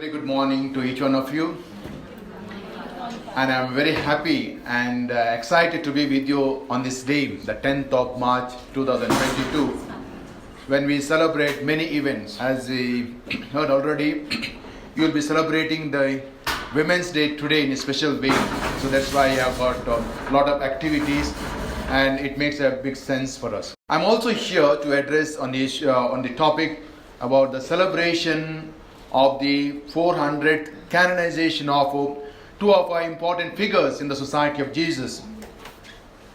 very good morning to each one of you. And I'm very happy and excited to be with you on this day, the 10th of March 2022, when we celebrate many events. As we heard already, you'll be celebrating the Women's Day today in a special way. So that's why I have got a lot of activities and it makes a big sense for us. I'm also here to address on the issue, on the topic about the celebration of the 400th canonization of two of our important figures in the Society of Jesus,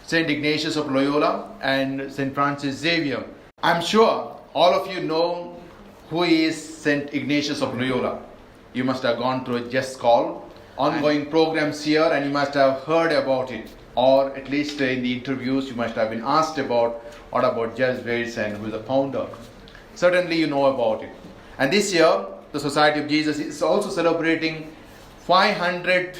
Saint Ignatius of Loyola and Saint Francis Xavier. I'm sure all of you know who is Saint Ignatius of Loyola. You must have gone through a just call, ongoing programs here, and you must have heard about it, or at least in the interviews you must have been asked about what about Xavier and who is the founder. Certainly you know about it. And this year the Society of Jesus is also celebrating 500th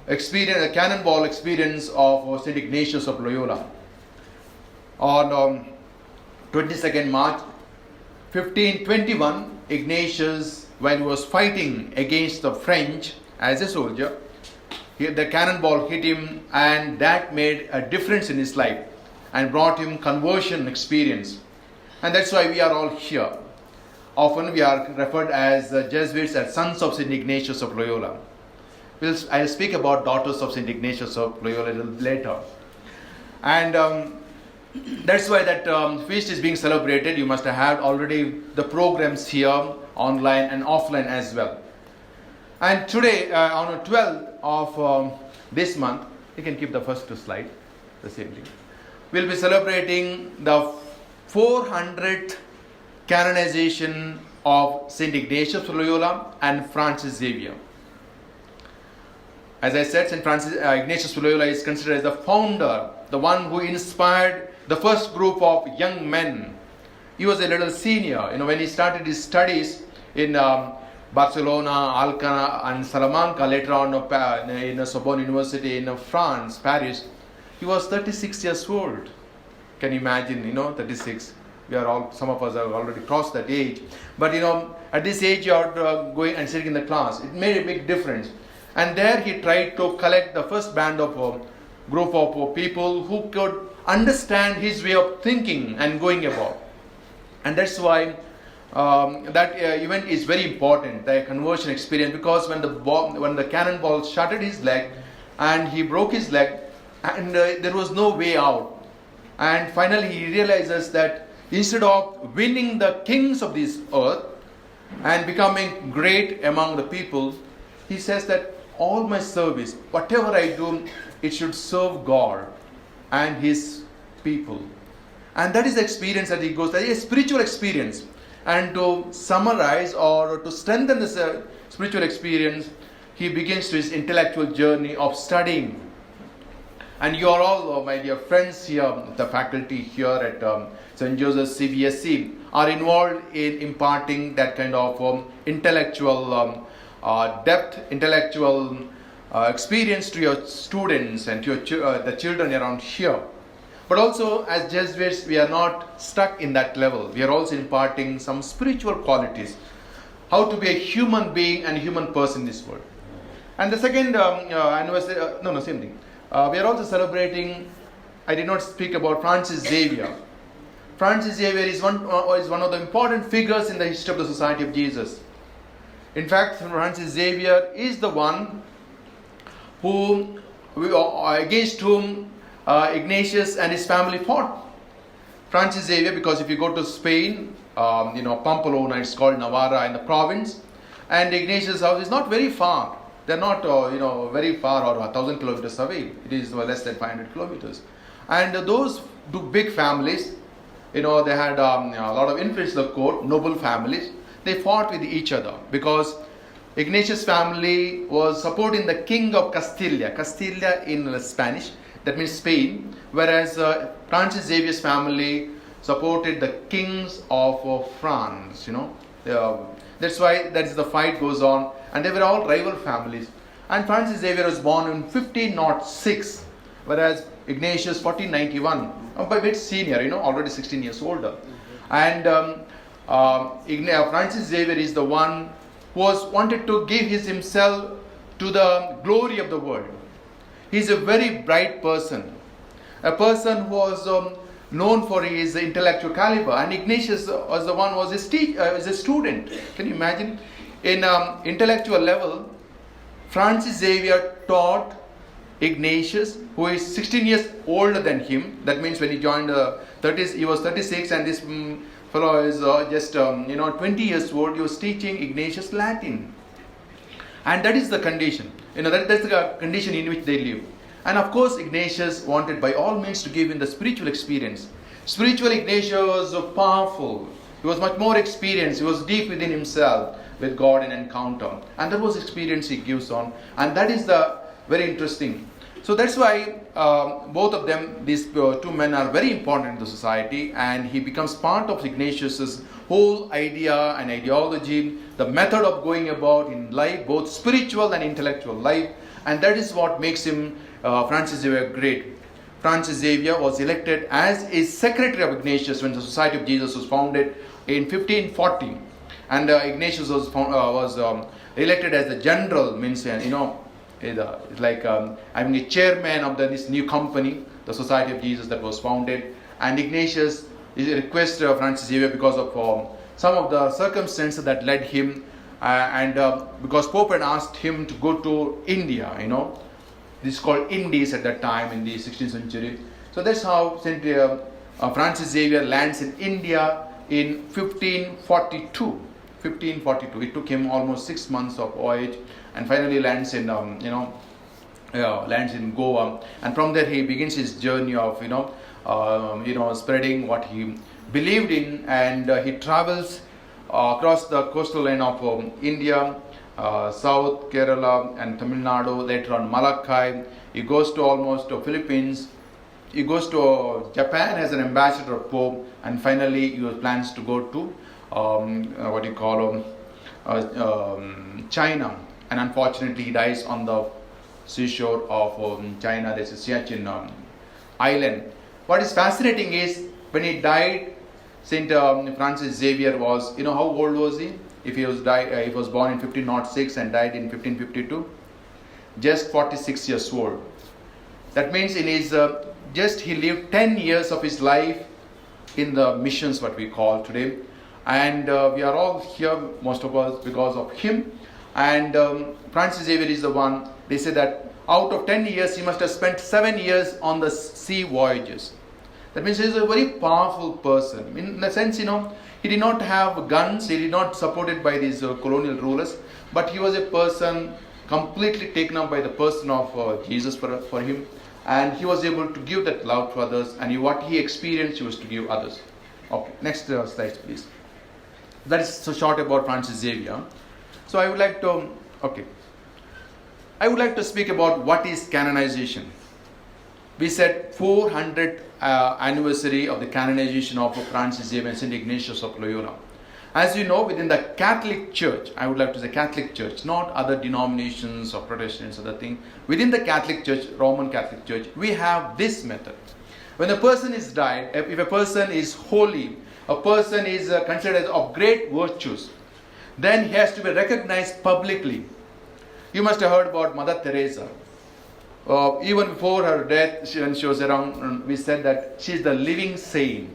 experience, a cannonball experience of St. Ignatius of Loyola. On 22nd March 1521, Ignatius, while he was fighting against the French as a soldier, the cannonball hit him, and that made a difference in his life and brought him conversion experience. And that's why we are all here. Often we are referred as Jesuits, as sons of St. Ignatius of Loyola. I'll speak about daughters of St. Ignatius of Loyola a little later. And that's why that feast is being celebrated. You must have had already the programs here, online and offline as well. And today, on the 12th of this month, you can keep the first slide, the same thing. We'll be celebrating the 400th canonization of Saint Ignatius of Loyola and Francis Xavier. As I said, Saint Ignatius of Loyola is considered as the founder, the one who inspired the first group of young men. He was a little senior, when he started his studies in Barcelona, Alcalá, and Salamanca. Later on, in Sorbonne University in France, Paris, he was 36 years old. Can you imagine? 36. We are all, some of us have already crossed that age. But at this age you are going and sitting in the class. It made a big difference. And there he tried to collect the first band of group of people who could understand his way of thinking and going about. And that's why that event is very important, the conversion experience, because when the cannonball shattered his leg and he broke his leg, and there was no way out. And finally he realizes that instead of winning the kings of this earth and becoming great among the people, he says that all my service, whatever I do, it should serve God and His people. And that is the experience that he goes, that is a spiritual experience. And to summarize or to strengthen this spiritual experience, he begins his intellectual journey of studying. And you are all, my dear friends here, the faculty here at St. Joseph's CBSC, are involved in imparting that kind of intellectual depth, intellectual experience to your students and to the children around here. But also, as Jesuits, we are not stuck in that level. We are also imparting some spiritual qualities, how to be a human being and a human person in this world. And the second anniversary, same thing. We are also celebrating, I did not speak about Francis Xavier. Francis Xavier is one of the important figures in the history of the Society of Jesus. In fact, Francis Xavier is the one against whom Ignatius and his family fought. Francis Xavier, because if you go to Spain, Pamplona, it's called Navarra in the province, and Ignatius' house is not very far. They're not, very far or 1,000 kilometers away. It is less than 500 kilometers. And those two big families, they had a lot of influence in the court, noble families. They fought with each other because Ignatius' family was supporting the king of Castilla in Spanish, that means Spain, whereas Francis Xavier's family supported the kings of France. That's why the fight goes on, and they were all rival families. And Francis Xavier was born in 1506, whereas Ignatius 1491, a bit senior, already 16 years older. And Francis Xavier is the one was wanted to give himself to the glory of the world. He is a very bright person, a person who was known for his intellectual caliber. And Ignatius was the one was a student. Can you imagine? In intellectual level, Francis Xavier taught Ignatius, who is 16 years older than him. That means when he joined the 30s, he was 36, and this fellow is just 20 years old. He was teaching Ignatius Latin, and that is the condition. That's the condition in which they live. And of course, Ignatius wanted by all means to give him the spiritual experience. Spiritual Ignatius was powerful. He was much more experienced. He was deep within himself with God in encounter, and that was experience he gives on, and that is the very interesting. So that's why both of them, these two men, are very important in the society, and he becomes part of Ignatius's whole idea and ideology, the method of going about in life, both spiritual and intellectual life, and that is what makes him Francis Xavier great. Francis Xavier was elected as a secretary of Ignatius when the Society of Jesus was founded in 1540, and Ignatius was elected as the general, means it's like having a chairman of this new company, the Society of Jesus that was founded. And Ignatius requested Francis Xavier because of some of the circumstances that led him, and because Pope had asked him to go to India. This is called Indies at that time in the 16th century. So that's how Francis Xavier lands in India in 1542. It took him almost 6 months of voyage, and finally lands in Goa. And from there he begins his journey of spreading what he believed in, and he travels across the coastal line of India, South Kerala and Tamil Nadu, later on Malakai. He goes to almost Philippines. He goes to Japan as an ambassador of Pope, and finally he plans to go to China. And unfortunately he dies on the seashore of China. There's a Siachen island. What is fascinating is when he died, Saint Francis Xavier was, how old was he? If he was born in 1506 and died in 1552, just 46 years old. That means in his he lived 10 years of his life in the missions, what we call today, and we are all here, most of us, because of him. And Francis Xavier is the one. They say that out of 10 years he must have spent 7 years on the sea voyages. That means he is a very powerful person. In the sense, he did not have guns, he did not supported by these colonial rulers, but he was a person completely taken up by the person of Jesus for him, and he was able to give that love to others, and what he experienced he was to give others. Okay, next slide please. That is so short about Francis Xavier. So I would like to speak about what is canonization. We said 400th anniversary of the canonization of Francis Xavier and St. Ignatius of Loyola. As you know, within the Catholic Church, I would like to say Catholic Church, not other denominations or Protestants, other thing. Within the Catholic Church, Roman Catholic Church, we have this method. When a person is died, if a person is holy, a person is considered as of great virtues, then he has to be recognized publicly. You must have heard about Mother Teresa. Even before her death, when she was around, we said that she is the living saint.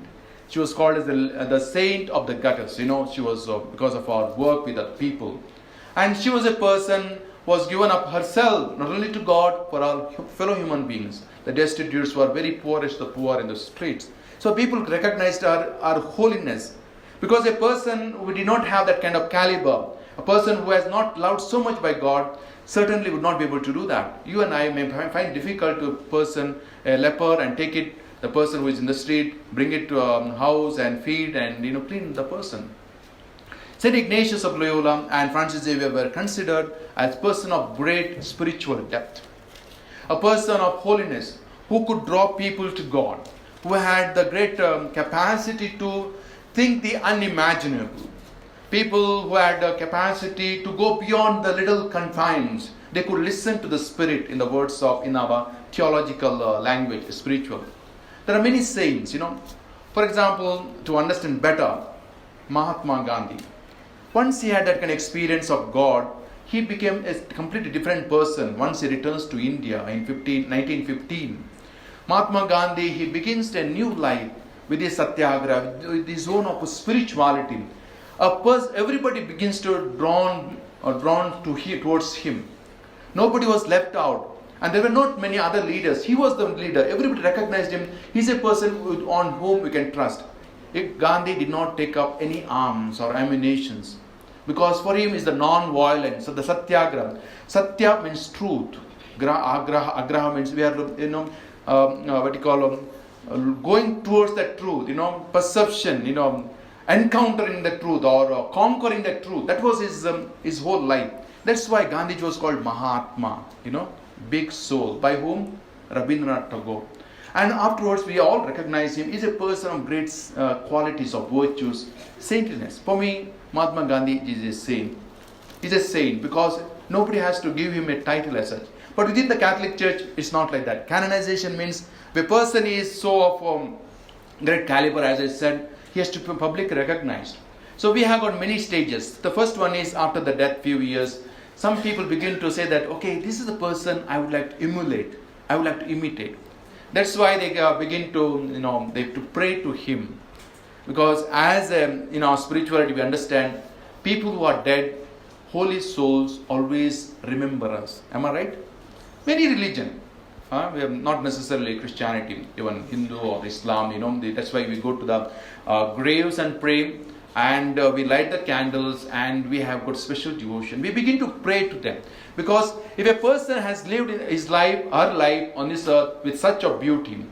She was called as the saint of the gutters. She was because of her work with the people. And she was a person who was given up herself, not only to God, for our fellow human beings. The destitutes were very poorest, the poor in the streets. So people recognized her holiness. Because a person who did not have that kind of caliber, a person who has not loved so much by God, certainly would not be able to do that. You and I may find difficult to person a leper and take it, the person who is in the street, bring it to a house and feed and clean the person. St. Ignatius of Loyola and Francis Xavier were considered as person of great spiritual depth, a person of holiness who could draw people to God, who had the great capacity to think the unimaginable. People who had the capacity to go beyond the little confines. They could listen to the Spirit in the words of, in our theological language, spiritual. There are many saints, For example, to understand better, Mahatma Gandhi. Once he had that kind of experience of God, he became a completely different person once he returns to India in 1915. Mahatma Gandhi, he begins a new life with his satyagraha, with his own of spirituality. Everybody begins to drawn towards him. Nobody was left out. And there were not many other leaders. He was the leader. Everybody recognized him. He's a person on whom we can trust. Gandhi did not take up any arms or ammunitions, because for him is the non-violence. So the satyagraha. Satya means truth. Agraha means we are, going towards that truth. Perception. Encountering the truth or conquering the truth. That was his whole life. That's why Gandhiji was called Mahatma. Big soul. By whom? Rabindranath Tagore. And afterwards, we all recognize him. He's a person of great qualities of virtues, saintliness. For me, Mahatma Gandhi is a saint. He's a saint because nobody has to give him a title as such. But within the Catholic Church, it's not like that. Canonization means the person is so of great caliber, as I said, he has to be publicly recognized. So we have got many stages. The first one is after the death, few years, some people begin to say that, okay, this is the person I would like to emulate. I would like to imitate. That's why they begin to, they have to pray to him. Because as in our spirituality we understand, people who are dead, holy souls always remember us. Am I right? Many religion. We have not necessarily Christianity, even Hindu or Islam, that's why we go to the graves and pray, and we light the candles, and we have got special devotion. We begin to pray to them. Because if a person has lived his life, her life on this earth with such a beauty,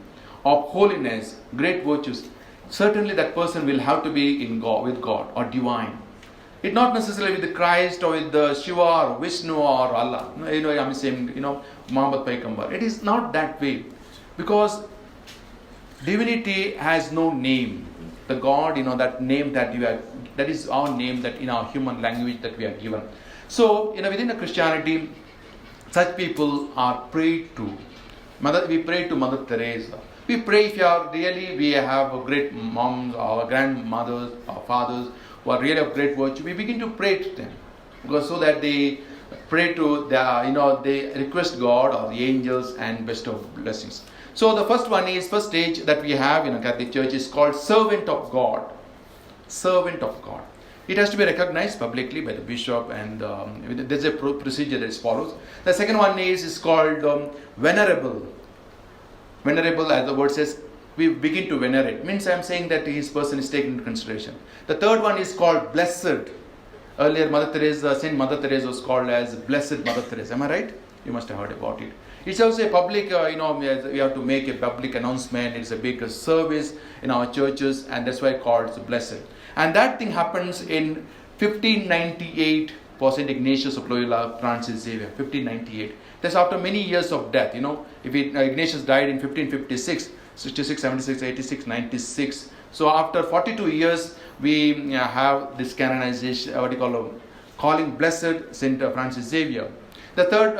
of holiness, great virtues, certainly that person will have to be in God, with God or divine. It's not necessarily with Christ or with Shiva or Vishnu or Allah. I'm saying, Muhammad Paigambar. It is not that way. Because divinity has no name. The God, that name that you have, that is our name that in our human language that we are given. So, within the Christianity, such people are prayed to. We pray to Mother Teresa. We pray if we have a great moms or grandmothers or fathers who are really of great virtue, we begin to pray to them. Because so that they pray to they request God or the angels and bestow blessings. So the first stage that we have in a Catholic Church is called servant of God. Servant of God. It has to be recognized publicly by the bishop, and there's a procedure that is follows. The second one is called venerable. Venerable, as the word says, we begin to venerate. Means I'm saying that his person is taken into consideration. The third one is called blessed. Earlier, Saint Mother Teresa was called as Blessed Mother Teresa. Am I right? You must have heard about it. It's also a public, we have to make a public announcement. It's a big service in our churches, and that's why it's called blessed. And that thing happens in 1598 for St. Ignatius of Loyola, Francis Xavier, 1598. That's after many years of death, If Ignatius died in 1556, 66, 76, 86, 96. So after 42 years, we have this canonization, calling blessed St. Francis Xavier. The third,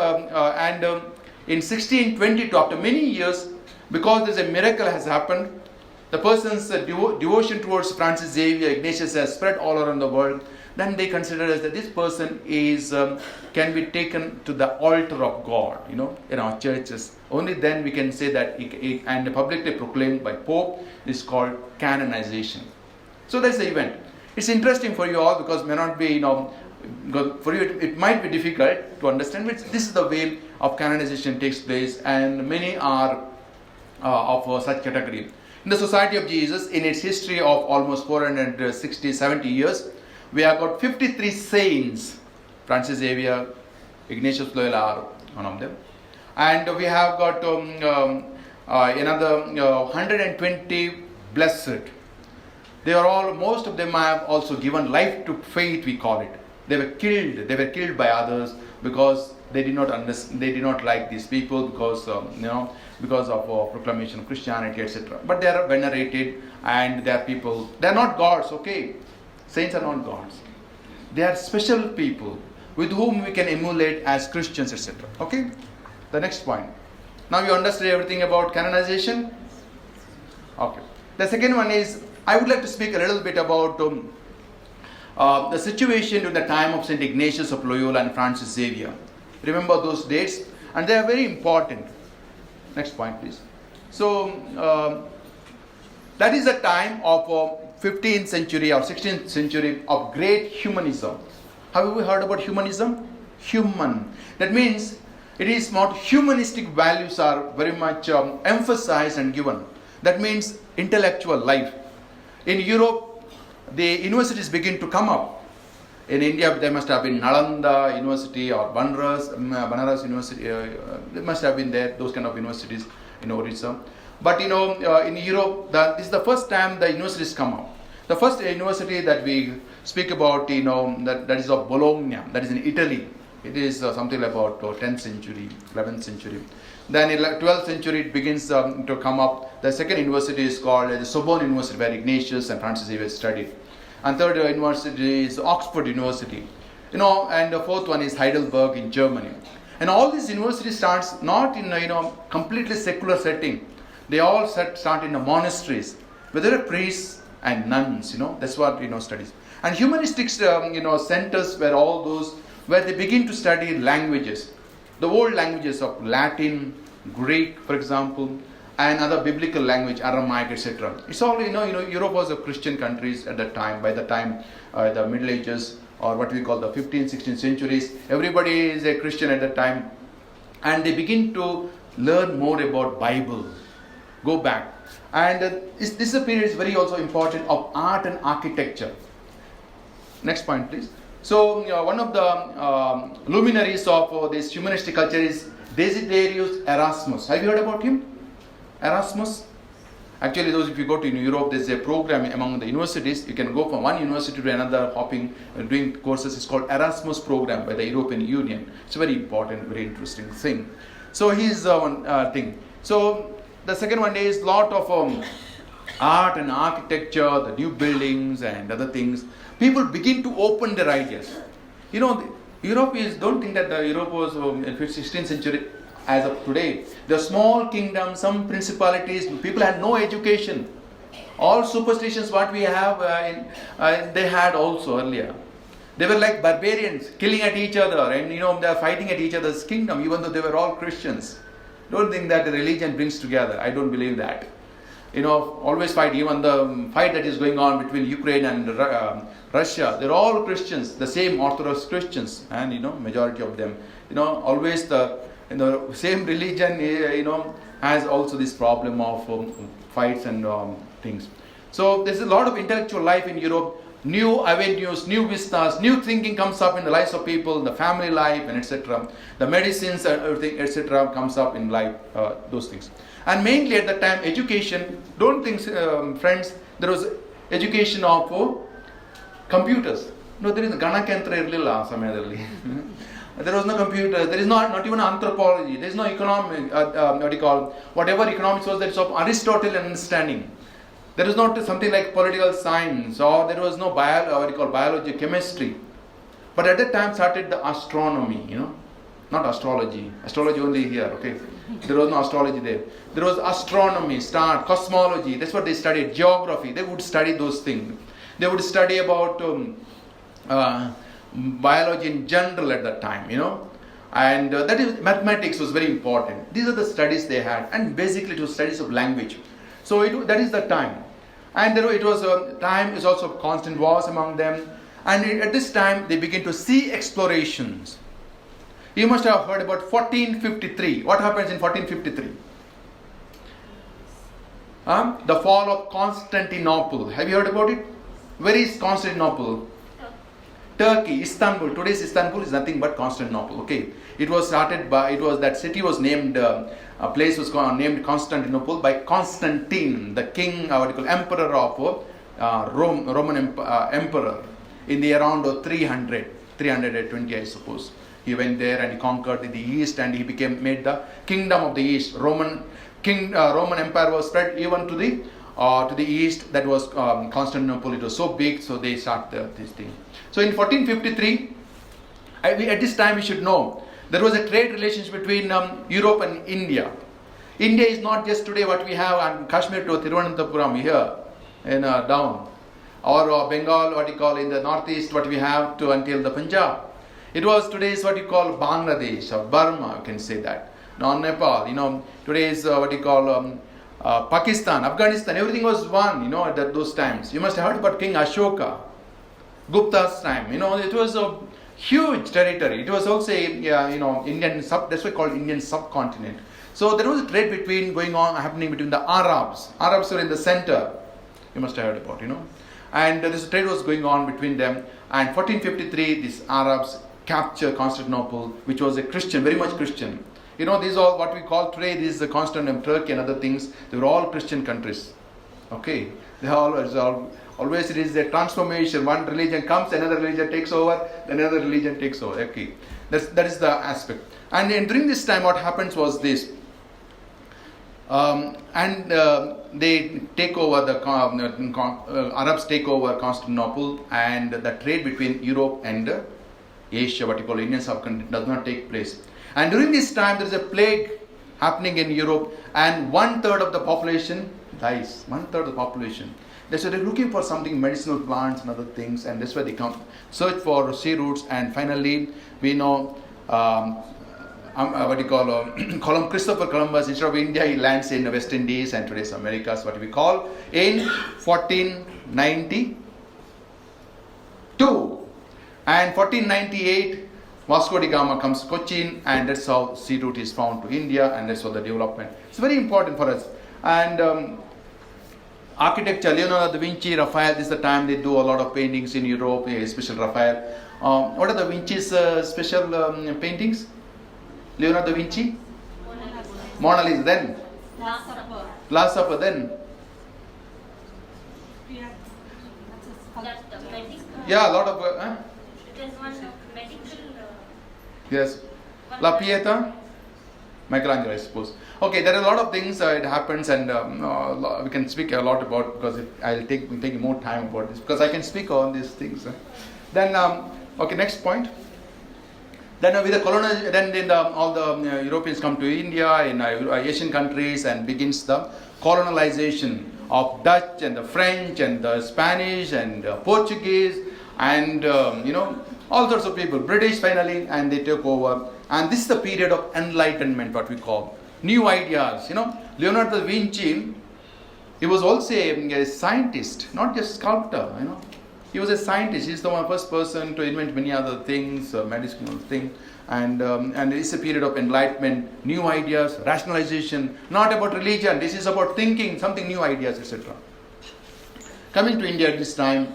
in 1622, after many years, because there's a miracle has happened, the person's devotion towards Francis Xavier, Ignatius has spread all around the world. Then they consider as that this person can be taken to the altar of God, in our churches. Only then we can say that, and publicly proclaimed by Pope, is called canonization. So that's the event. It's interesting for you all because it may not be, for you it might be difficult to understand, but this is the way of canonization takes place, and many are of such category. In the Society of Jesus, in its history of almost 460-70 years, we have got 53 saints. Francis Xavier, Ignatius Loyola are one of them. And we have got another 120 blessed. Most of them have also given life to faith, we call it. They were killed by others because they did not like these people because of proclamation of Christianity, etc. But they are venerated, and they are people. They are not gods, okay? Saints are not gods. They are special people with whom we can emulate as Christians, etc. Okay? The next point. Now you understand everything about canonization? Okay. The second one is, I would like to speak a little bit about The situation during the time of St. Ignatius of Loyola and Francis Xavier. Remember those dates? And they are very important. Next point, please. So, that is the time of 15th century or 16th century of great humanism. Have you heard about humanism? Human. That means it is not humanistic values are very much emphasized and given. That means intellectual life. In Europe, the universities begin to come up. In India, there must have been Nalanda University or Banaras University. There must have been there, those kind of universities in Orissa. But in Europe, this is the first time the universities come up. The first university that we speak about, that is of Bologna, that is in Italy. It is something about 10th century, 11th century. Then in 12th century, it begins to come up. The second university is called the Sorbonne University, where Ignatius and Francis Xavier studied. And third university is Oxford University. And the fourth one is Heidelberg in Germany. And all these universities starts not in completely secular setting. They all start in the monasteries, where there are priests and nuns. That's what studies. And humanistic centers were all those where they begin to study languages, the old languages of Latin, Greek, for example, and other biblical language, Aramaic, etc. It's all Europe was a Christian countries at that time. By the time the Middle Ages, or what we call the 15th, 16th centuries, everybody is a Christian at that time, and they begin to learn more about Bible. Go back, and this period is very also important of art and architecture. Next point, please. So one of the luminaries of this humanistic culture is Desiderius Erasmus. Have you heard about him? Erasmus? Actually, if you go to Europe, there's a program among the universities. You can go from one university to another, hopping, doing courses. It's called Erasmus program by the European Union. It's a very important, very interesting thing. So he's one thing. So the second one is lot of art and architecture, the new buildings and other things. People begin to open their ideas. Europe is, don't think that the Europe was in 16th century as of today. The small kingdoms, some principalities, people had no education. All superstitions what we have, they had also earlier. They were like barbarians, killing at each other, and they are fighting at each other's kingdom, even though they were all Christians. Don't think that the religion brings together. I don't believe that. Always fight. Even the fight that is going on between Ukraine and Russia, they're all Christians, the same Orthodox Christians, and majority of them. Always the same religion, has also this problem of fights and things. So there's a lot of intellectual life in Europe. New avenues, new vistas, new thinking comes up in the lives of people, the family life, and etc. The medicines and everything, etc. comes up in life, those things. And mainly at the time, education. Don't think, friends, there was education of computers. No, there is Ganakantra irlilla samayadalli. There was no computer. There is not even anthropology. There is no economic. Whatever economics was, there is of Aristotelian understanding. There is not something like political science, or there was no biology, chemistry. But at that time started the astronomy, not astrology. Astrology only here, okay. There was no astrology there. There was astronomy, cosmology. That's what they studied. Geography. They would study those things. They would study about biology in general at that time, And that is, mathematics was very important. These are the studies they had, and basically it was studies of language. So that is the time. And it was time is also constant wars among them. And at this time, they begin to see explorations. You must have heard about 1453. What happens in 1453? The fall of Constantinople. Have you heard about it? Where is Constantinople? Turkey, Istanbul. Today's Istanbul is nothing but Constantinople. Okay, that city was named. A place was named Constantinople by Constantine, the king, emperor of Roman emperor, in the around 320, I suppose. He went there and he conquered the east, and he made the kingdom of the east. Roman empire was spread even to the east. That was Constantinople. It was so big, so they started this thing. So in 1453, at this time we should know, there was a trade relationship between Europe and India. India is not just today what we have on Kashmir to Thiruvananthapuram here and down. or Bengal, what you call in the northeast, what we have to until the Punjab. It was today's what you call Bangladesh or Burma, you can say that. Now Nepal, today's what you call Pakistan, Afghanistan, everything was one, at those times. You must have heard about King Ashoka, Gupta's time. It was a huge territory. It was also Indian that's why called Indian subcontinent. So there was a trade happening between the Arabs. Arabs were in the center. You must have heard about, And this trade was going on between them. And 1453, these Arabs captured Constantinople, which was a Christian, very much Christian. These are what we call today, this is the Constantinople, Turkey and other things. They were all Christian countries. Okay. They always it is a transformation. One religion comes, another religion takes over, another religion takes over. Okay. That is the aspect. And during this time, what happens was this. They take over Arabs take over Constantinople, and the trade between Europe and Asia, what you call Indian subcontinent, does not take place. And during this time, there is a plague happening in Europe, and 1/3 of the population dies. 1/3 of the population. So they're looking for something, medicinal plants and other things, and that's why they come search for sea routes. And finally, we know Christopher Columbus, instead of India, he lands in West Indies and today's Americas, what we call, in 1492. And 1498, Vasco da Gama comes to Cochin, and that's how sea route is found to India, and that's how the development. It's very important for us. And architecture, Leonardo da Vinci, Raphael, this is the time they do a lot of paintings in Europe, especially Raphael. What are da Vinci's special paintings? Leonardo da Vinci? Mona Lisa, then? Last Supper, then? Yeah, a lot of... Yes. La Pieta? Michelangelo, I suppose. Okay, there are a lot of things it happens, and we can speak a lot about, because I'll take more time about this, because I can speak on these things. Then, okay, next point. Then with the colonization, then all the Europeans come to India, in Asian countries, and begins the colonization of Dutch and the French and the Spanish and Portuguese and all sorts of people, British finally, and they took over. And this is the period of enlightenment, what we call new ideas. Leonardo da Vinci, he was also a scientist, not just sculptor. He was a scientist. He's the first person to invent many other things, medicinal things, and it's a period of enlightenment, new ideas, rationalization, not about religion. This is about thinking, something new ideas, etc. Coming to India at this time,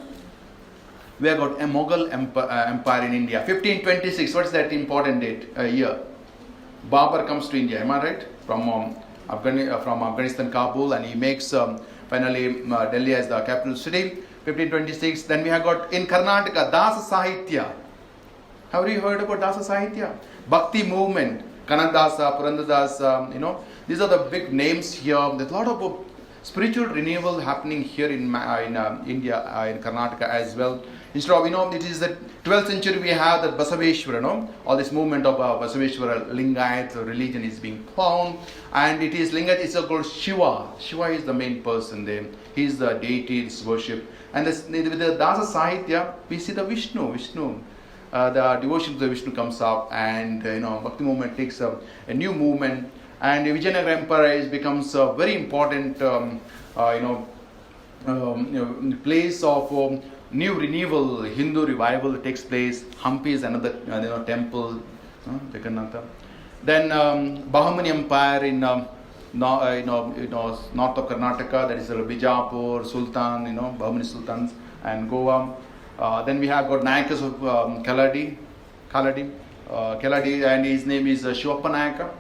we have got a Mughal empire in India. 1526. What's that important date? Year. Babur comes to India. Am I right? From Afghanistan, Kabul, and he makes finally Delhi as the capital city. 1526. Then we have got in Karnataka Dasa Sahitya. Have you heard about Dasa Sahitya? Bhakti movement. Kanadasa, Purandadasa. These are the big names here. There's a lot of spiritual renewal happening here in India, in Karnataka as well. Instead of, it is the 12th century we have that Basaveshwara, all this movement of Basaveshwara, Lingayat religion is being found. And it is Lingayat, it's called Shiva. Shiva is the main person there. He is the deity, it's worship. And with the Dasa Sahitya, we see the Vishnu. The devotion to the Vishnu comes up, and Bhakti movement takes a new movement. And the Vijayanagara Empire becomes a very important place of new renewal. Hindu revival takes place. Hampi is another temple, Jagannatha. Then Bahmani Empire in north of Karnataka, that is Bijapur, Sultan, Bahmani Sultans, and Goa. Then we have got Nayakas of Kaladi, and his name is Shivappa Nayaka.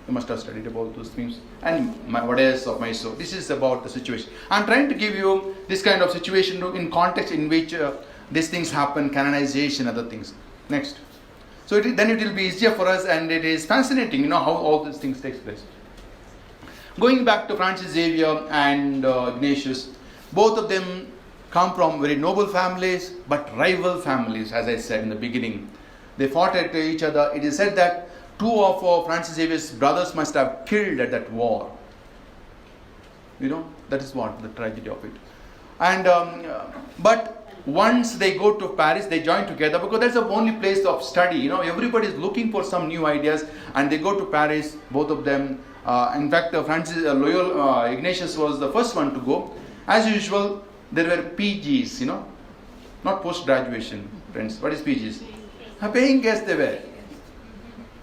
You must have studied about those things. And Vadayas of Mysore. This is about the situation. I'm trying to give you this kind of situation in context in which these things happen, canonization, other things. Next. So then it will be easier for us, and it is fascinating, how all these things take place. Going back to Francis Xavier and Ignatius, both of them come from very noble families, but rival families, as I said in the beginning. They fought at each other. It is said that 2 of Francis Xavier's brothers must have killed at that war. That is what the tragedy of it. And but once they go to Paris, they join together because that's the only place of study. You know, everybody is looking for some new ideas, and they go to Paris, both of them. In fact, Loyola, Ignatius was the first one to go. As usual, there were PGs, you know, not post-graduation, friends. What is PGs? Paying guests they were.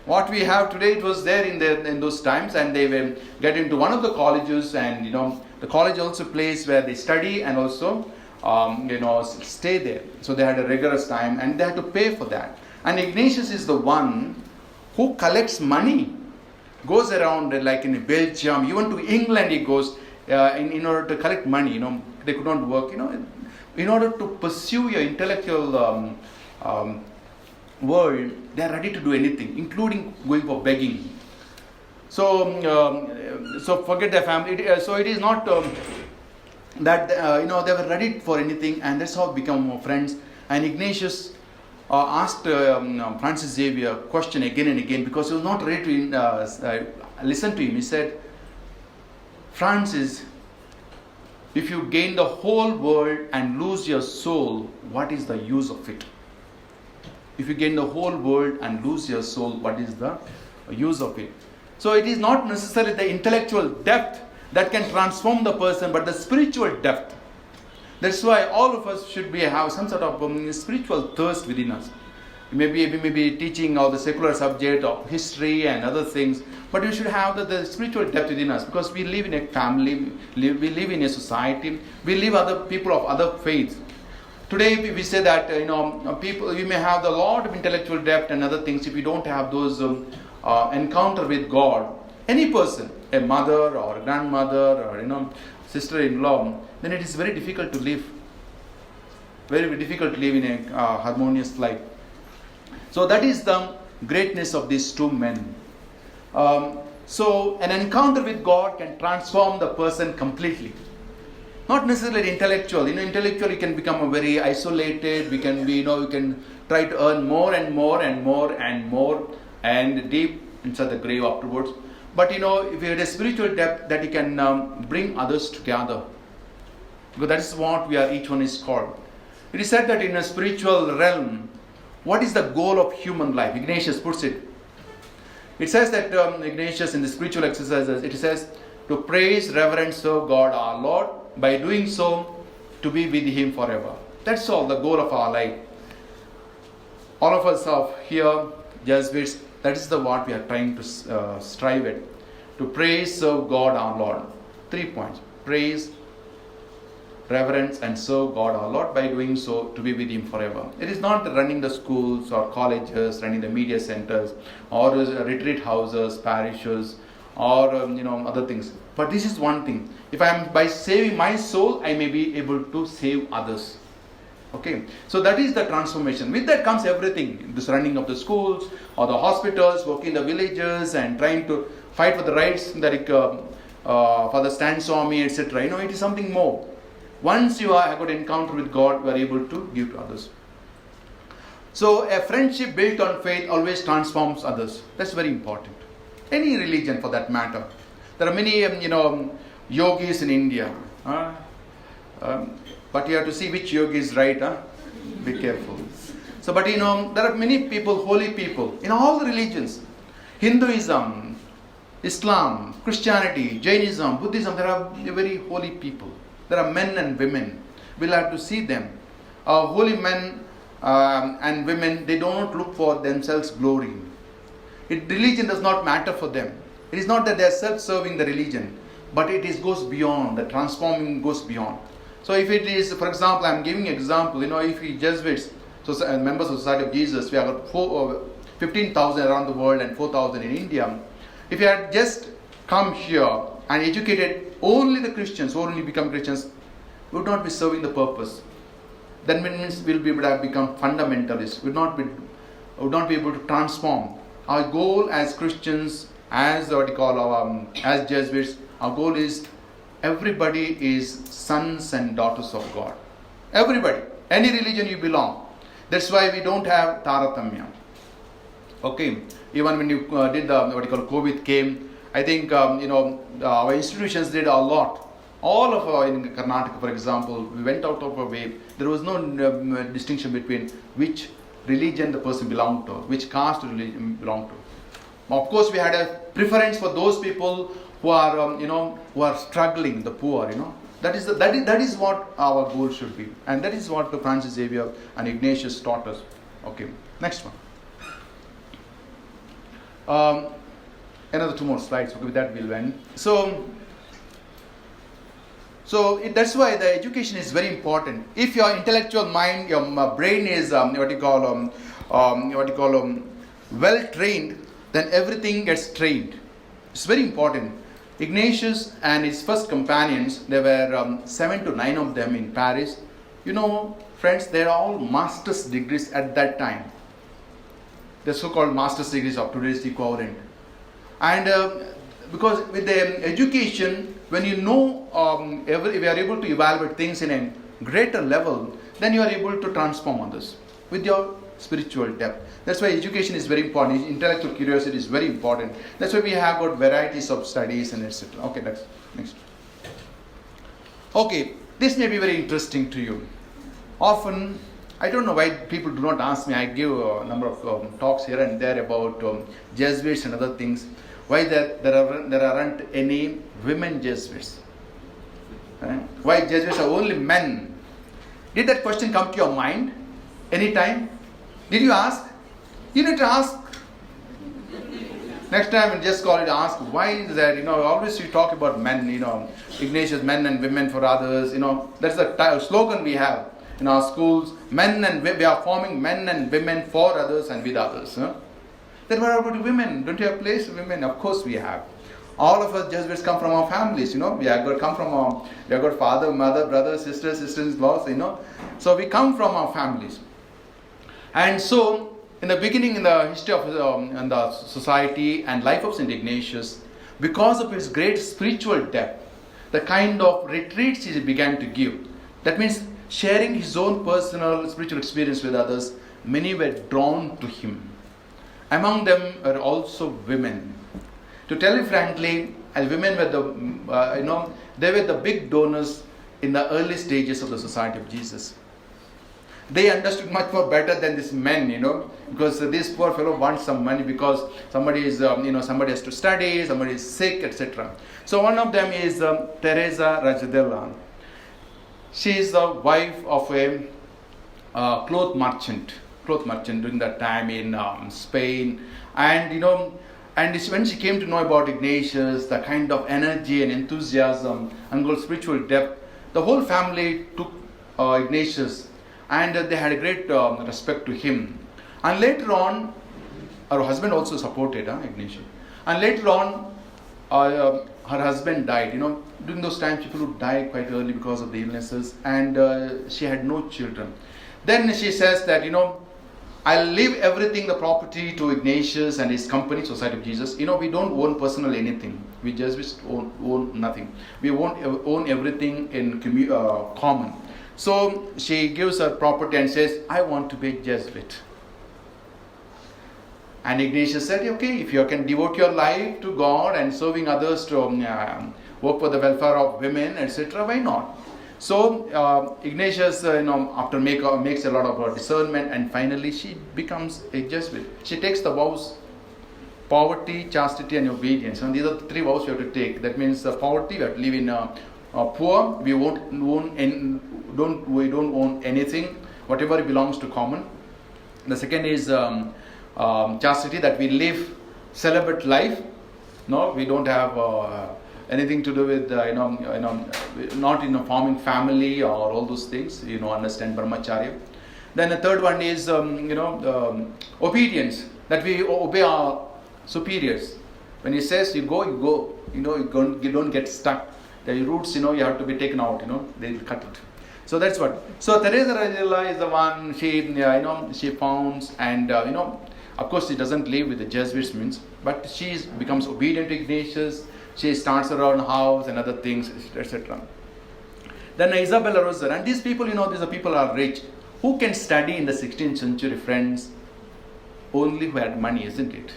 What we have today, it was there in those times, and they will get into one of the colleges, and you know, the college also place where they study and also stay there. So they had a rigorous time, and they had to pay for that. And Ignatius is the one who collects money, goes around like in Belgium, even to England he goes in order to collect money. You know, they could not work. You know, in order to pursue your intellectual world, they are ready to do anything, including going for begging. So forget their family. So it is not that they were ready for anything, and that's how become friends. And Ignatius asked Francis Xavier a question again and again because he was not ready to listen to him. He said, Francis, if you gain the whole world and lose your soul, what is the use of it? If you gain the whole world and lose your soul, what is the use of it? So it is not necessarily the intellectual depth that can transform the person, but the spiritual depth. That's why all of us should have some sort of spiritual thirst within us. Maybe teaching all the secular subject of history and other things, but we should have the spiritual depth within us, because we live in a family, we live in a society, we live other people of other faiths. Today we say that people, you may have a lot of intellectual depth and other things. If you don't have those encounter with God, any person, a mother or a grandmother or sister-in-law, then it is very difficult to live. Very difficult to live in a harmonious life. So that is the greatness of these two men. So an encounter with God can transform the person completely. Not necessarily intellectual. Intellectually can become a very isolated. We can be, we can try to earn more and more and more and more and deep inside the grave afterwards. But if you had a spiritual depth, that you can bring others together. Because that is what each one is called. It is said that in a spiritual realm, what is the goal of human life? Ignatius puts it. It says that Ignatius in the spiritual exercises, it says to praise, reverence, serve God our Lord. By doing so, to be with Him forever. That's all the goal of our life. All of us are here, Jesuits. That is what we are trying to strive at. To praise, serve God our Lord. 3 points. Praise, reverence and serve God our Lord. By doing so, to be with Him forever. It is not running the schools or colleges, running the media centers, or retreat houses, parishes, or other things. But this is one thing. If I am by saving my soul, I may be able to save others. Okay, so that is the transformation. With that comes everything. This running of the schools or the hospitals, working in the villages and trying to fight for the rights, like for the stand swami, etc. It is something more. Once you have got an encounter with God, you are able to give to others. So a friendship built on faith always transforms others. That's very important. Any religion for that matter. There are many, yogis in India. But you have to see which yogi is right. Be careful. So, but there are many people, holy people, in all the religions. Hinduism, Islam, Christianity, Jainism, Buddhism, there are very holy people. There are men and women. We'll have to see them. Holy men and women, they don't look for themselves glory. Religion does not matter for them. It is not that they are self-serving the religion, but it goes beyond. The transforming goes beyond. So if it is, for example, I am giving an example, if we Jesuits, members of the Society of Jesus, we have got 15,000 around the world and 4,000 in India. If you had just come here and educated only the Christians, who only become Christians, we would not be serving the purpose. That means we would have become fundamentalists. We would not be able to transform. Our goal as Christians, as as Jesuits, our goal is everybody is sons and daughters of God. Everybody, any religion you belong. That's why we don't have Taratamya. Okay, even when you did the COVID came, I think our institutions did a lot All of in Karnataka, for example, we went out of our way. There was no distinction between which religion the person belonged to, which caste religion belonged to. Of course, we had a preference for those people who are, who are struggling, the poor, That is what our goal should be. And that is what the Francis Xavier and Ignatius taught us. Okay, next one. Another 2 more slides. Okay, with that we'll end. That's why the education is very important. If your intellectual mind, your brain is well trained, then everything gets trained. It's very important. Ignatius and his first companions, there were 7 to 9 of them in Paris. Friends, they are all master's degrees at that time. The so-called master's degrees of today's equivalent. And because with the education, when we are able to evaluate things in a greater level, then you are able to transform others with your spiritual depth. That's why education is very important. Intellectual curiosity is very important. That's why we have got varieties of studies and etc. Okay, next. Okay, this may be very interesting to you. Often, I don't know why people do not ask me. I give a number of talks here and there about Jesuits and other things. Why there aren't any women Jesuits? Why Jesuits are only men? Did that question come to your mind any time? Did you ask? You need to ask. Next time, you just call it ask. Why is that? Always you talk about men. Ignatius, men and women for others. That's the slogan we have in our schools. We are forming men and women for others and with others. Then what about women? Don't you have place for women? Of course we have. All of us Jesuits come from our families, We have got father, mother, brother, sisters-in-laws, So we come from our families. And so, in the beginning, in the history of the society and life of St. Ignatius, because of his great spiritual depth, the kind of retreats he began to give, that means sharing his own personal spiritual experience with others, many were drawn to him. Among them are also women. To tell you frankly, women were they were the big donors in the early stages of the Society of Jesus. They understood much more better than these men, because this poor fellow wants some money because somebody is, somebody has to study, somebody is sick, etc. So one of them is Teresa Rajadella. She is the wife of a cloth merchant during that time in Spain, and when she came to know about Ignatius, the kind of energy and enthusiasm and spiritual depth, the whole family took Ignatius, and they had a great respect to him. And later on, her husband also supported Ignatius. And later on, her husband died. During those times, people would die quite early because of the illnesses, and she had no children. Then she says that, I'll leave everything, the property, to Ignatius and his company, Society of Jesus. We don't own personal anything. We just own nothing. We own everything in common. So she gives her property and says, I want to be a Jesuit. And Ignatius said, okay, if you can devote your life to God and serving others to work for the welfare of women, etc., why not? So Ignatius, after makes a lot of discernment, and finally she becomes a Jesuit. She takes the vows: poverty, chastity, and obedience. And these are the 3 vows you have to take. That means poverty, we have to live in poor. We don't own anything, whatever belongs to common. The second is chastity, that we live celibate life. No, we don't have anything to do with not in a forming family or all those things. Understand brahmacharya. Then the third one is obedience, that we obey our superiors. When he says you go. You don't get stuck. The roots, you have to be taken out. They will cut it. So that's what. So Teresa Rajadella is the one. She founds, and of course she doesn't live with the Jesuits means, but she becomes obedient to Ignatius. She starts her own house and other things, etc. Then Isabella Roser, and these people, these people are rich. Who can study in the 16th century, friends? Only who had money, isn't it?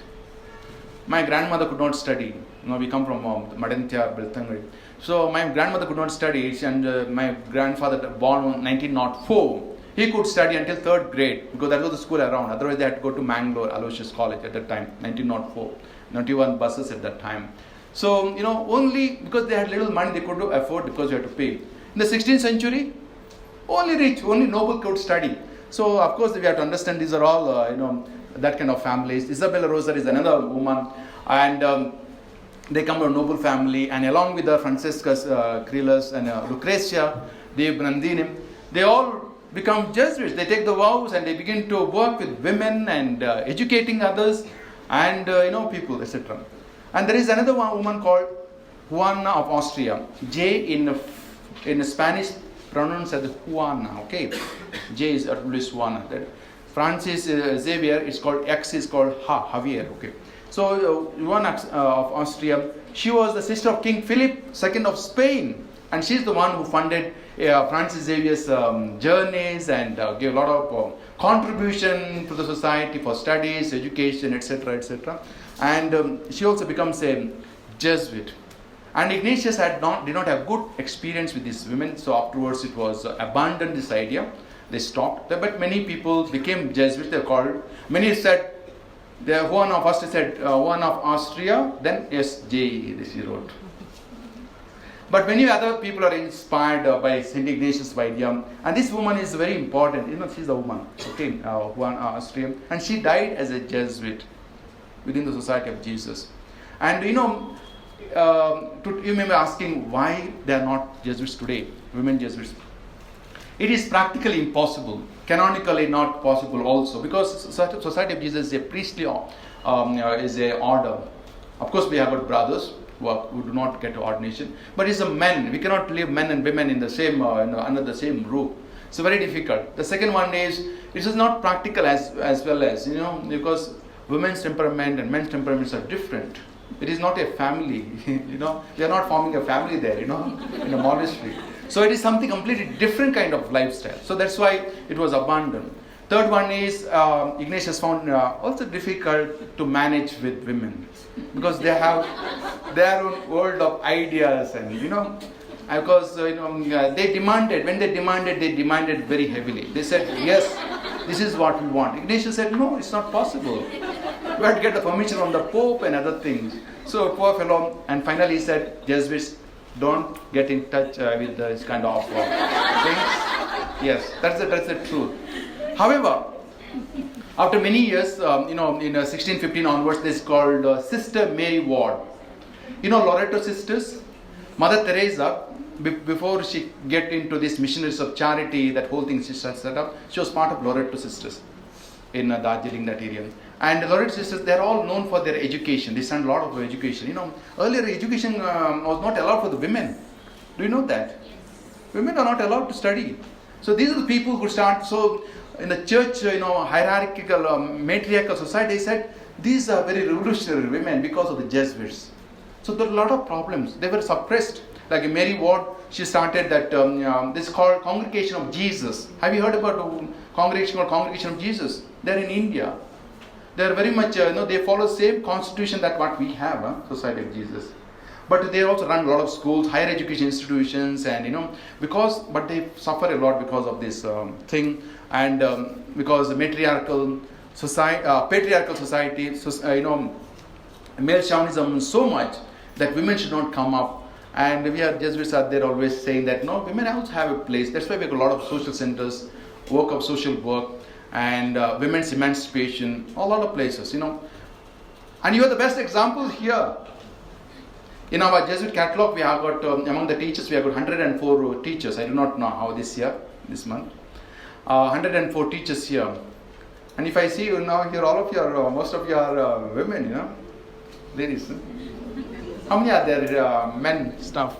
My grandmother could not study. We come from Madantya, Beltangri. So my grandmother could not study, and my grandfather, born in 1904, he could study until 3rd grade because that was the school around. Otherwise, they had to go to Mangalore, Aloysius College at that time, 1904. Not even buses at that time. So, only because they had little money, they could afford because you had to pay. In the 16th century, only rich, only noble could study. So, of course, we have to understand these are all, that kind of families. Isabella Rosa is another woman, and they come from a noble family, and along with the Franciscus Creelus and Lucretia, Dev Nandini, they all become Jesuits. They take the vows and they begin to work with women and educating others and people, etc. And there is another woman called Juana of Austria. J in Spanish pronounced as Juana. Okay, J is always Juana. That Francis Xavier is called X is called Xavier. Okay, so Juana of Austria. She was the sister of King Philip II of Spain, and she's the one who funded Francis Xavier's journeys and gave a lot of contribution to the society for studies, education, etc., etc. And she also becomes a Jesuit. And Ignatius did not have good experience with these women, so afterwards it was abandoned, this idea. They stopped. But many people became Jesuits. They called. Many said, one of Austria, then S.J. This he wrote. But many other people are inspired by Saint Ignatius' idea. And this woman is very important. She's a woman. Okay, one Austrian. And she died as a Jesuit within the Society of Jesus. And you may be asking why they are not Jesuits today, women Jesuits. It is practically impossible, canonically not possible also, because Society of Jesus is a priestly is a order. Of course, we have got brothers who do not get ordination, but it's a men. We cannot leave men and women in the same under the same roof. It's very difficult. The second one is it is not practical as well as because women's temperament and men's temperaments are different. It is not a family. We are not forming a family there. In a monastery. So it is something completely different kind of lifestyle. So that's why it was abandoned. Third one is Ignatius found also difficult to manage with women because they have their own world of ideas and because they demanded. When they demanded very heavily. They said, yes, this is what we want. Ignatius said, no, it's not possible. We had to get the permission from the Pope and other things. So poor fellow, and finally he said, Jesuits, don't get in touch with this kind of things. Yes, that's the truth. However, after many years, in 1615 onwards, this is called Sister Mary Ward. Loreto sisters, Mother Teresa, before she get into this missionaries of charity, that whole thing she set up, she was part of Loreto sisters in Darjeeling, that area. And the Loreto sisters, they are all known for their education. They send a lot of education. Earlier education was not allowed for the women. Do you know that? Women are not allowed to study. So these are the people who start. So in the church, hierarchical, matriarchal society, they said these are very revolutionary women because of the Jesuits. So there are a lot of problems. They were suppressed. Like Mary Ward, she started that this is called Congregation of Jesus. Have you heard about the congregation called Congregation of Jesus? They're in India. They are very much, they follow the same constitution that what we have, Society of Jesus. But they also run a lot of schools, higher education institutions, and but they suffer a lot because of this thing, and because the patriarchal society, male chauvinism so much that women should not come up. And we are Jesuits are there always saying that no, women also have a place. That's why we have a lot of social centers, work of social work, and women's emancipation, a lot of places, And you are the best example here. In our Jesuit catalog, we have got, among the teachers, we have got 104 teachers. I do not know how this month. 104 teachers here. And if I see you now here, most of you are women, ladies. How many are there men staff?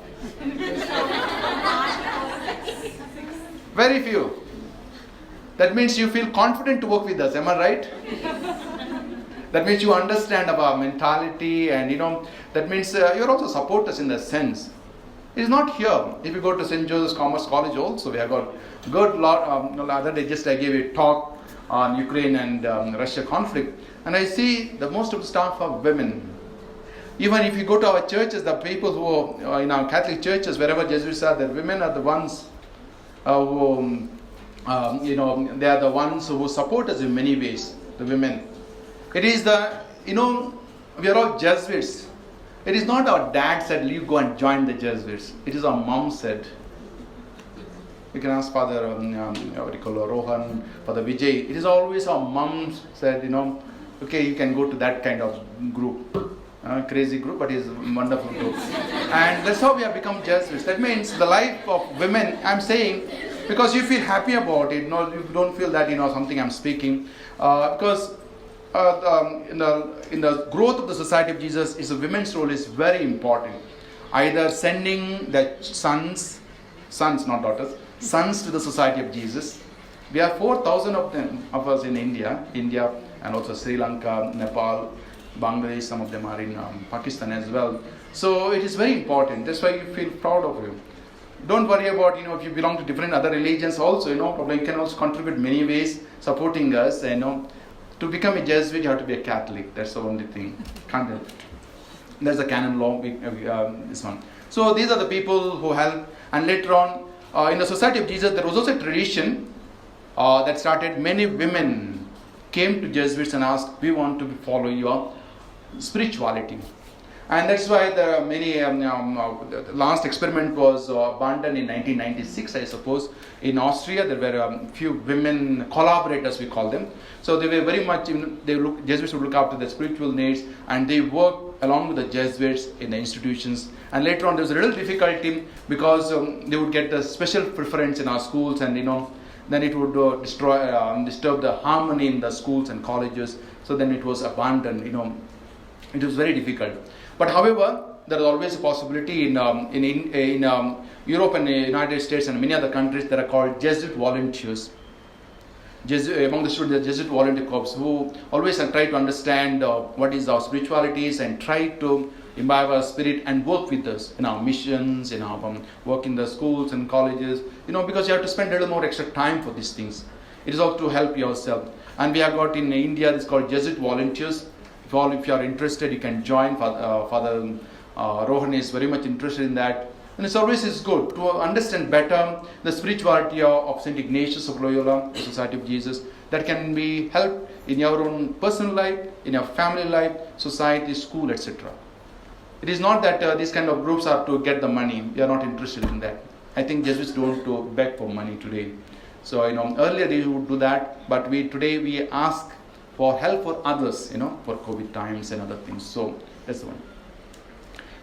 Very few. That means you feel confident to work with us, am I right? That means you understand our mentality, and that means you also support us in that sense. It is not here. If you go to St. Joseph's Commerce College also, we have got good lot. Other day just I gave a talk on Ukraine and Russia conflict. And I see that most of the staff are women. Even if you go to our churches, the people who are in our Catholic churches, wherever Jesuits are, the women are the ones who, they are the ones who support us in many ways, the women. It is we are all Jesuits. It is not our dad said, you go and join the Jesuits. It is our mom said. You can ask Father Rohan, Father Vijay. It is always our mom said, okay, you can go to that kind of group. Crazy group, but it's a wonderful group. And that's how we have become Jesuits. That means the life of women, I'm saying, because you feel happy about it, you don't feel that, something I'm speaking. Because in the growth of the Society of Jesus, is the women's role is very important. Either sending the sons, not daughters, sons to the Society of Jesus. We have 4,000 of us in India, and also Sri Lanka, Nepal, Bangladesh, some of them are in Pakistan as well. So it is very important. That's why you feel proud of you. Don't worry about, if you belong to different other religions also, probably you can also contribute many ways, supporting us. To become a Jesuit, you have to be a Catholic. That's the only thing. Can't help. There's a canon law, this one. So these are the people who help. And later on, in the Society of Jesus, there was also a tradition that started. Many women came to Jesuits and asked, we want to follow your spirituality. And that's why there are many, the last experiment was abandoned in 1996, I suppose. In Austria, there were a few women collaborators, we call them. So they were very much, Jesuits would look after the spiritual needs, and they worked along with the Jesuits in the institutions. And later on, there was a little difficulty because they would get the special preference in our schools, and then it would disturb the harmony in the schools and colleges. So then it was abandoned. It was very difficult. But however, there is always a possibility in Europe and the United States and many other countries that are called Jesuit volunteers. Among the students, the Jesuit volunteer corps who always try to understand what is our spiritualities and try to imbibe our spirit and work with us in our missions, in our work in the schools and colleges. Because you have to spend a little more extra time for these things. It is all to help yourself. And we have got in India, this is called Jesuit volunteers. If you are interested, you can join. Father Rohan is very much interested in that. And it's always good to understand better the spirituality of St. Ignatius of Loyola, the Society of Jesus. That can be helped in your own personal life, in your family life, society, school, etc. It is not that these kind of groups are to get the money. We are not interested in that. I think Jesuits don't beg for money today. So earlier they would do that, but today we ask for help for others, for COVID times and other things. So that's the one.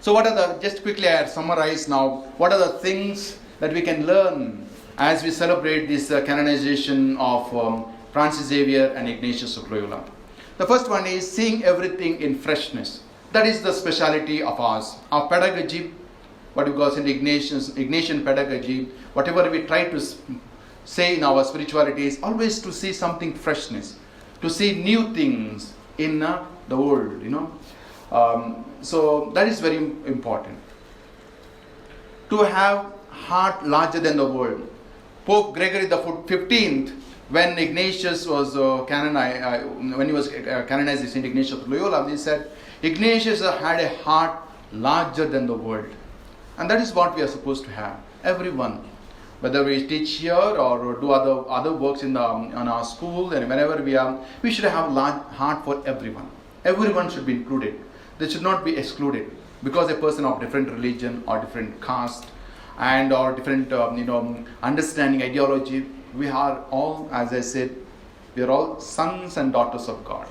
So just quickly I summarize now, what are the things that we can learn as we celebrate this canonization of Francis Xavier and Ignatius of Loyola. The first one is seeing everything in freshness. That is the speciality of ours. Our pedagogy, what we call Ignatian pedagogy, whatever we try to say in our spirituality is always to see something freshness, to see new things in the world, So that is very important. To have heart larger than the world. Pope Gregory the 15th, when Ignatius was canonized Saint Ignatius of Loyola, he said, Ignatius had a heart larger than the world. And that is what we are supposed to have. Everyone. Whether we teach here or do other works on our school and whenever we should have a large heart for everyone. Everyone should be included. They should not be excluded because a person of different religion or different caste or different understanding, ideology. We are all, as I said, we are all sons and daughters of God.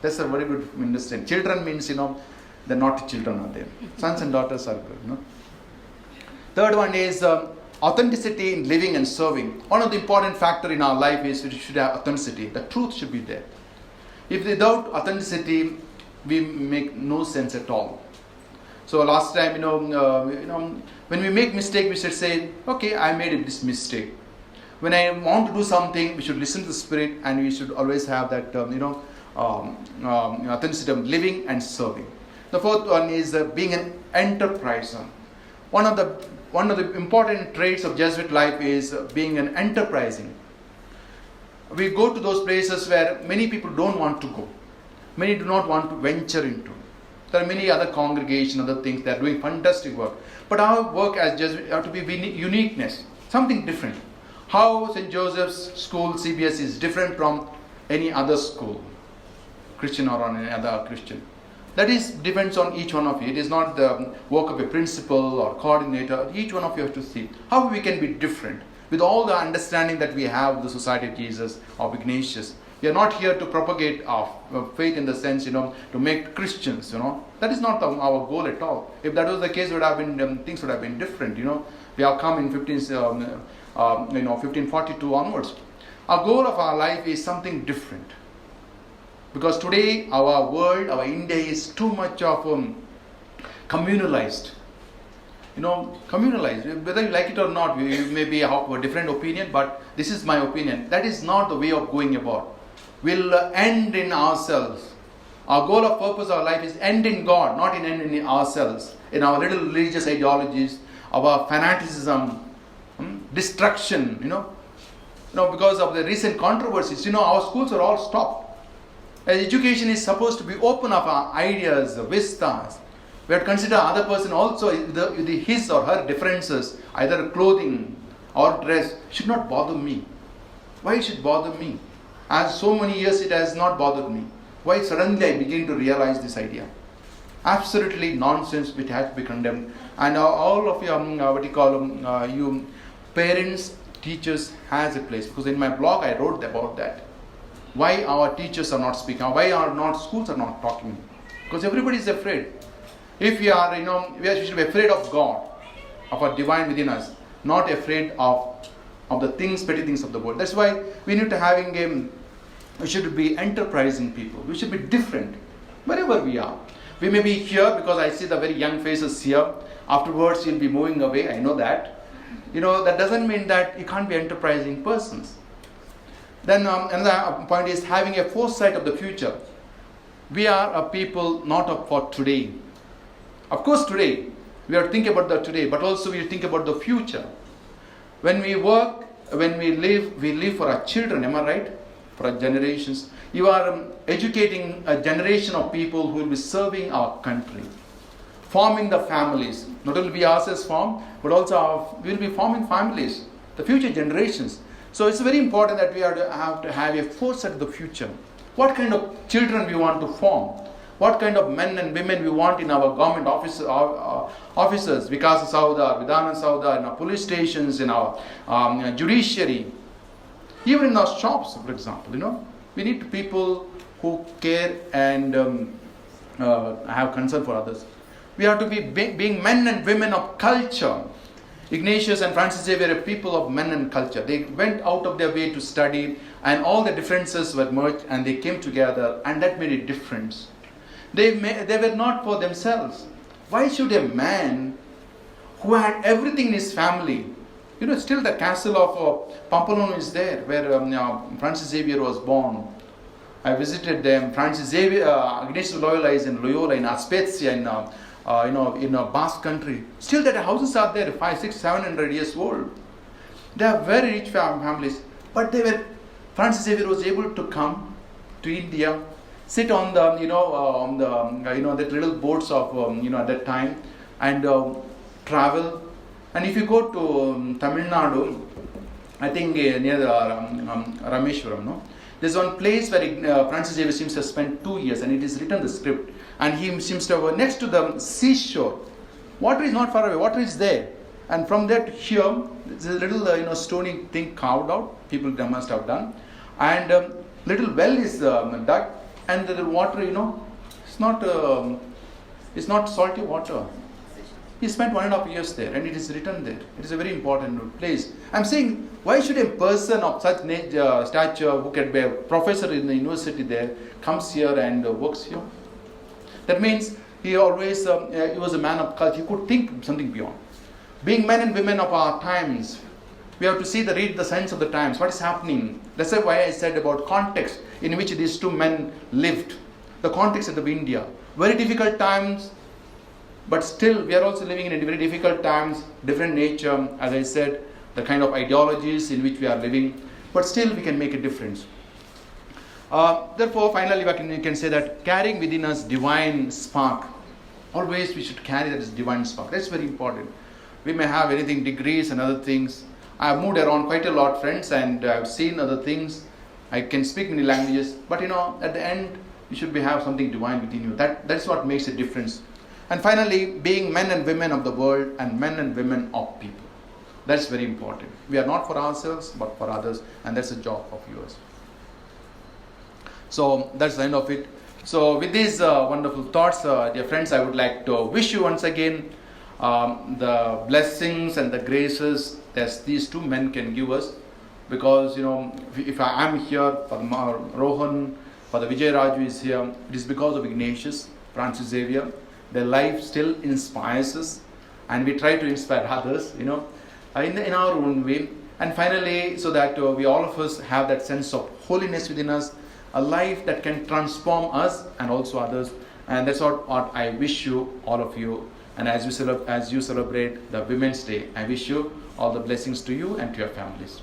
That's a very good understanding. Children means they're not children are there. Sons and daughters are good. Third one is authenticity in living and serving. One of the important factor in our life is we should have authenticity. The truth should be there. If without authenticity, we make no sense at all. So last time, when we make mistake, we should say, okay, I made this mistake. When I want to do something, we should listen to the Spirit, and we should always have that, authenticity of living and serving. The fourth one is being an enterpriser. One of the important traits of Jesuit life is being an enterprising. We go to those places where many people don't want to go. Many do not want to venture into. There are many other congregations, other things, they are doing fantastic work. But our work as Jesuits have to be uniqueness, something different. How St. Joseph's School, CBS, is different from any other school, Christian or any other Christian. That is depends on each one of you. It is not the work of a principal or coordinator. Each one of you have to see how we can be different. With all the understanding that we have of the Society of Jesus, of Ignatius, we are not here to propagate our faith in the sense, to make Christians, That is not our goal at all. If that was the case, things would have been different, We have come in 1542 onwards. Our goal of our life is something different. Because today, our world, our India is too much of communalized. Communalized. Whether you like it or not, you may be of a different opinion, but this is my opinion. That is not the way of going about. We'll end in ourselves. Our goal of purpose of our life is end in God, not end in ourselves, in our little religious ideologies, our fanaticism, destruction, because of the recent controversies. Our schools are all stopped. Education is supposed to be open of our ideas, vistas. We have to consider other person also, his or her differences, either clothing or dress, should not bother me. Why it should bother me? As so many years it has not bothered me. Why suddenly I begin to realize this idea? Absolutely nonsense which has to be condemned. And all of you, you parents, teachers has a place. Because in my blog I wrote about that. Why our teachers are not speaking? Why schools are not talking? Because everybody is afraid. If we are, we should be afraid of God, of our divine within us, not afraid of the petty things of the world. That's why we need to we should be enterprising people. We should be different wherever we are. We may be here because I see the very young faces here. Afterwards, you'll be moving away. I know that. That doesn't mean that you can't be enterprising persons. Then another point is having a foresight of the future. We are a people not for today. Of course, today, we are thinking about the today, but also we think about the future. When we work, when we live for our children, am I right? For our generations. You are educating a generation of people who will be serving our country. Forming the families. Not only we ourselves form, but also we will be forming families. The future generations. So it's very important that we have to have a foresight of the future. What kind of children we want to form? What kind of men and women we want in our government offices, Vikasa Sauda, Vidhana Sauda, in our police stations, in our judiciary, even in our shops, for example. We need people who care and have concern for others. We have to be being men and women of culture. Ignatius and Francis Xavier were people of men and culture. They went out of their way to study, and all the differences were merged, and they came together, and that made a difference. They were not for themselves. Why should a man who had everything in his family, still the castle of Pamplona is there, where Francis Xavier was born. I visited them. Francis Xavier, Ignatius Loyola is in Loyola, in Aspezia, in a Basque country. Still that houses are there, 500, 600, 700 years old. They are very rich families. But Francis Xavier was able to come to India, sit on the, that little boats of, at that time, and travel. And if you go to Tamil Nadu, I think near Rameshwaram, no? There's one place where Francis Xavier seems to have spent 2 years, and it is written the script. And he seems to have next to the seashore. Water is not far away, water is there. And from that here, there's a little stony thing carved out, people must have done. And little well is dug, and the water, it's not salty water. He spent 1.5 years there, and it is written there. It is a very important place. I'm saying, why should a person of such stature, who can be a professor in the university there, comes here and works here? That means he always, he was a man of culture. He could think something beyond. Being men and women of our times, we have to read the signs of the times. What is happening? That's why I said about context in which these two men lived. The context of India. Very difficult times, but still we are also living in very difficult times, different nature, as I said, the kind of ideologies in which we are living, but still we can make a difference. Therefore, finally, we can say that carrying within us divine spark. Always we should carry that divine spark. That's very important. We may have anything, degrees and other things. I have moved around quite a lot, friends, and I've seen other things. I can speak many languages, but at the end, you should have something divine within you. That's what makes a difference. And finally, being men and women of the world and men and women of people. That's very important. We are not for ourselves, but for others, and that's a job of yours. So that's the end of it. So with these wonderful thoughts, dear friends, I would like to wish you once again the blessings and the graces that these two men can give us. Because, if I am here, for Rohan, for the Vijay Raju is here, it is because of Ignatius, Francis Xavier. Their life still inspires us, and we try to inspire others, in our own way. And finally, so that we all of us have that sense of holiness within us, a life that can transform us and also others. And that's what I wish you, all of you. And as you celebrate the Women's Day, I wish you all the blessings to you and to your families.